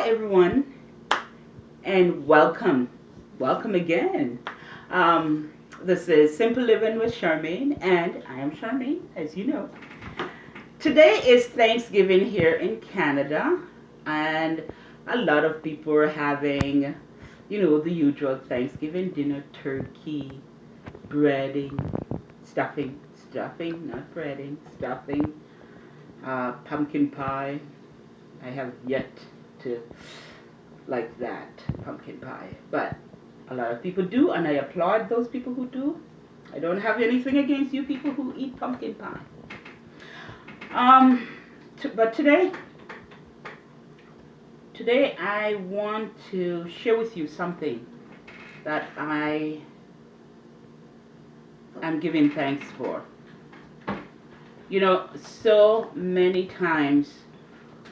everyone, and welcome. Welcome again. This is Simple Living with Charmaine, and I am Charmaine, as you know. Today is Thanksgiving here in Canada, and a lot of people are having, the usual Thanksgiving dinner: turkey, breading, stuffing, not breading, stuffing, pumpkin pie. I have yet to like that pumpkin pie. But a lot of people do, and I applaud those people who do. I don't have anything against you people who eat pumpkin pie. Um, but today I want to share with you something that I am giving thanks for. So many times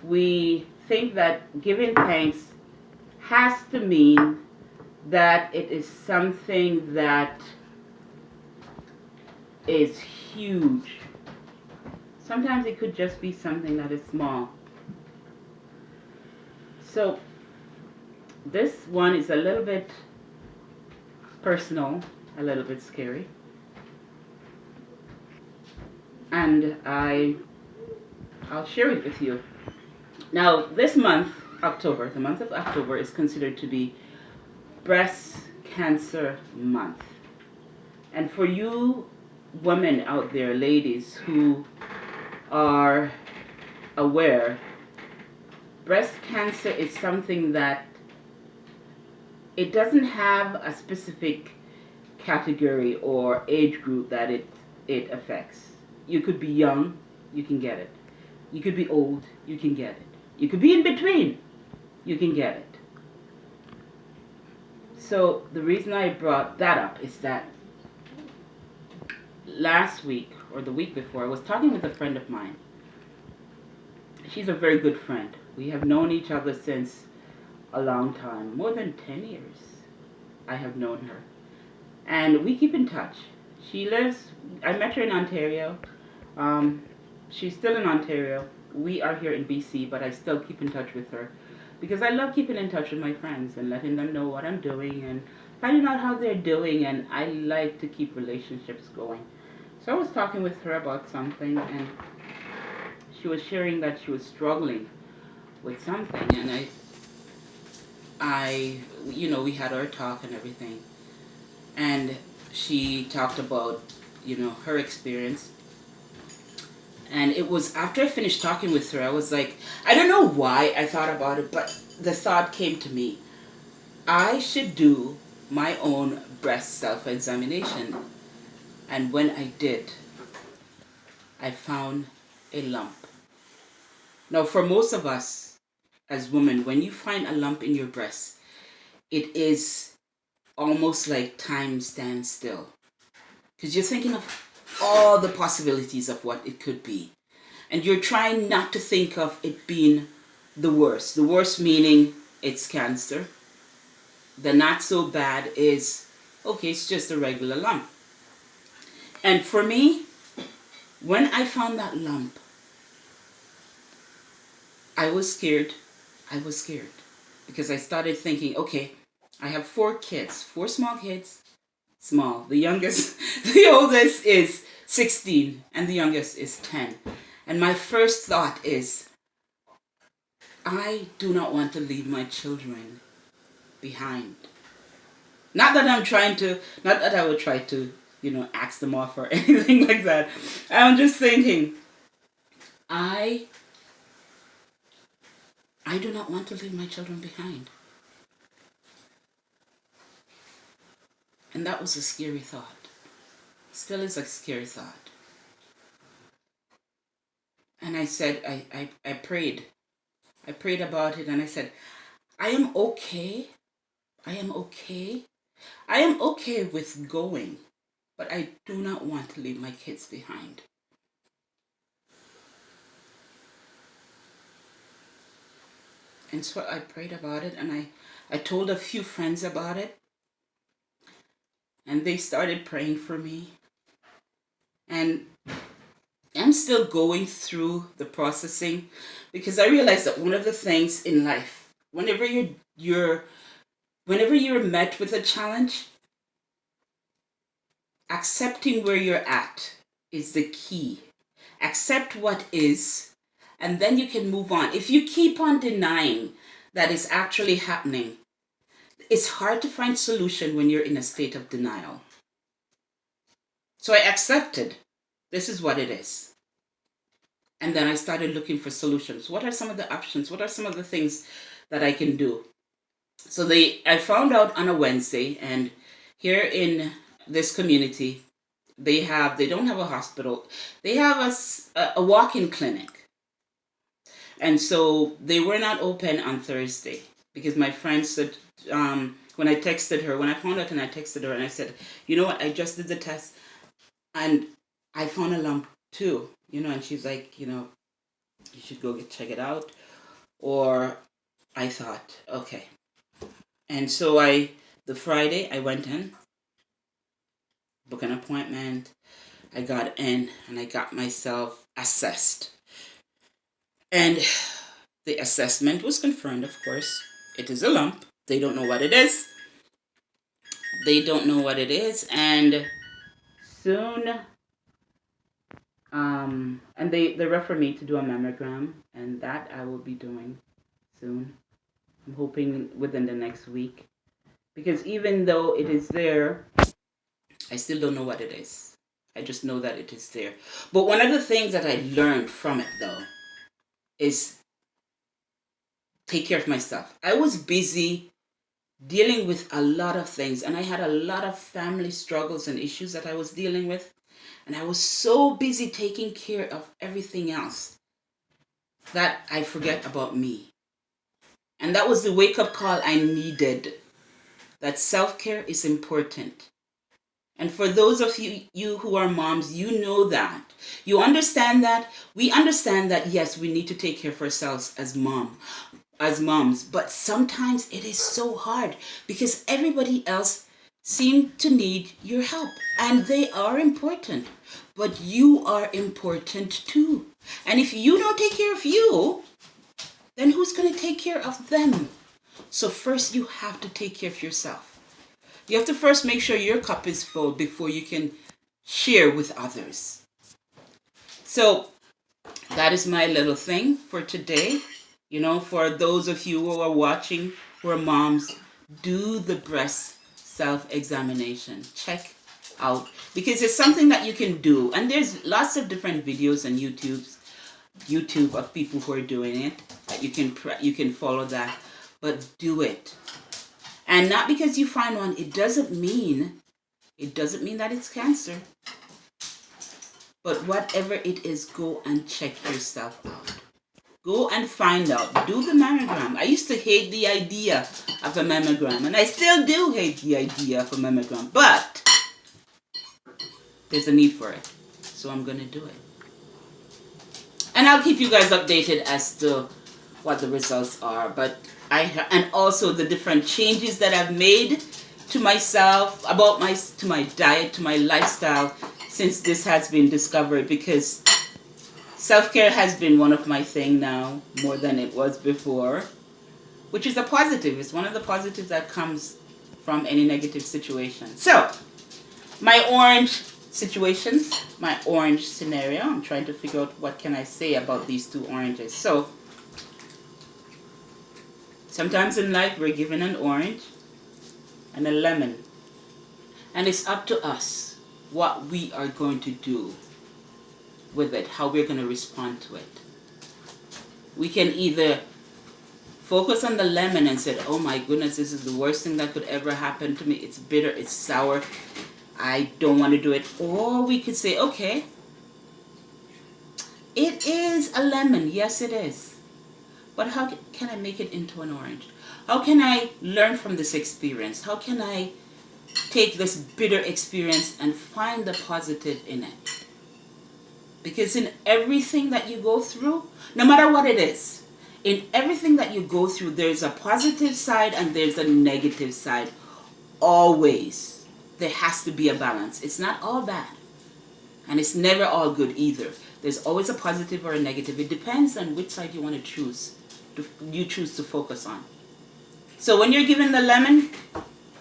we think that giving thanks has to mean that it is something that is huge. Sometimes it could just be something that is small. So this one is a little bit personal, a little bit scary. And I'll share it with you. Now, this month, October, the month of October is considered to be Breast Cancer Month. And for you women out there, ladies, who are aware, breast cancer is something that it doesn't have a specific category or age group that it affects. You could be young, you can get it. You could be old, you can get it. You could be in between, you can get it. So the reason I brought that up is that last week or the week before, I was talking with a friend of mine. She's a very good friend. We have known each other since a long time, more than 10 years I have known her. And we keep in touch. I met her in Ontario. She's still in Ontario. We are here in BC, but I still keep in touch with her because I love keeping in touch with my friends and letting them know what I'm doing and finding out how they're doing, and I like to keep relationships going. So I was talking with her about something, and she was sharing that she was struggling with something, and we had our talk and everything, and she talked about, her experience. And it was after I finished talking with her, I was like, I don't know why I thought about it, but the thought came to me. I should do my own breast self-examination. And when I did, I found a lump. Now, for most of us as women, when you find a lump in your breast, it is almost like time stands still. Because you're thinking of all the possibilities of what it could be. And you're trying not to think of it being the worst. The worst meaning it's cancer. The not so bad is, okay, it's just a regular lump. And for me, when I found that lump, I was scared. Because I started thinking, okay, I have 4 kids, 4 small kids. Small. The youngest, the oldest is 16 and the youngest is 10. And my first thought is, I do not want to leave my children behind. Not that I would try to, ask them off or anything like that. I'm just thinking, I do not want to leave my children behind. And that was a scary thought. Still is a scary thought. And I said, I prayed. I prayed about it, and I said, I am okay. I am okay. I am okay with going, but I do not want to leave my kids behind. And so I prayed about it, and I told a few friends about it, and they started praying for me. And I'm still going through the processing because I realized that one of the things in life Whenever you're whenever you're met with a challenge, accepting where you're at is the key. Accept what is, and then you can move on. If you keep on denying that is actually happening, it's hard to find solution when you're in a state of denial. So I accepted this is what it is. And then I started looking for solutions. What are some of the options? What are some of the things that I can do? So I found out on a Wednesday, and here in this community, they don't have a hospital. They have a walk-in clinic. And so they were not open on Thursday because my friend said, when I texted her, when I found out and I texted her and I said, you know what, I just did the test and I found a lump too, and she's like, you should go check it out. Or I thought, okay. And so the Friday I went in, booked an appointment, I got in and I got myself assessed. And the assessment was confirmed, of course. It is a lump. They don't know what it is. And soon, and they refer me to do a mammogram, and that I will be doing soon. I'm hoping within the next week. Because even though it is there, I still don't know what it is. I just know that it is there. But one of the things that I learned from it, though, is take care of myself. I was busy dealing with a lot of things, and I had a lot of family struggles and issues that I was dealing with, and I was so busy taking care of everything else that I forget about me. And that was the wake-up call I needed, that self-care is important. And for those of you who are moms, you know that. You understand that. We understand that, yes, we need to take care of ourselves as moms. But sometimes it is so hard because everybody else seems to need your help. And they are important. But you are important too. And if you don't take care of you, then who's going to take care of them? So first you have to take care of yourself. You have to first make sure your cup is full before you can share with others. So that is my little thing for today. For those of you who are watching who are moms, do the breast self-examination. Check out. Because it's something that you can do. And there's lots of different videos on YouTube of people who are doing it. That you can follow that. But do it. And not because you find one, it doesn't mean that it's cancer. But whatever it is, go and check yourself out. Go and find out. Do the mammogram. I used to hate the idea of a mammogram, and I still do hate the idea of a mammogram, but there's a need for it. So I'm going to do it. And I'll keep you guys updated as to what the results are. But and also the different changes that I've made to myself, to my diet, to my lifestyle since this has been discovered, because self-care has been one of my things now more than it was before, which is a positive. It's one of the positives that comes from any negative situation. So, my orange situations, my orange scenario, I'm trying to figure out what can I say about these two oranges. So, sometimes in life we're given an orange and a lemon. And it's up to us what we are going to do with it, how we're going to respond to it. We can either focus on the lemon and say, oh my goodness, this is the worst thing that could ever happen to me. It's bitter, it's sour, I don't want to do it. Or we could say, okay, it is a lemon. Yes, it is. But how can I make it into an orange? How can I learn from this experience? How can I take this bitter experience and find the positive in it? Because in everything that you go through, no matter what it is, in everything that you go through, there's a positive side and there's a negative side. Always. There has to be a balance. It's not all bad. And it's never all good either. There's always a positive or a negative. It depends on which side you want to choose. You choose to focus on. So when you're given the lemon,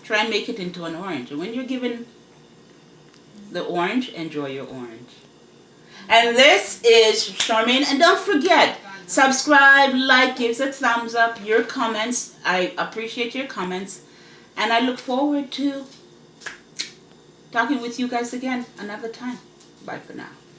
try and make it into an orange. And when you're given the orange, enjoy your orange. And this is Charmaine. And don't forget, subscribe, like, give us a thumbs up, your comments. I appreciate your comments. And I look forward to talking with you guys again another time. Bye for now.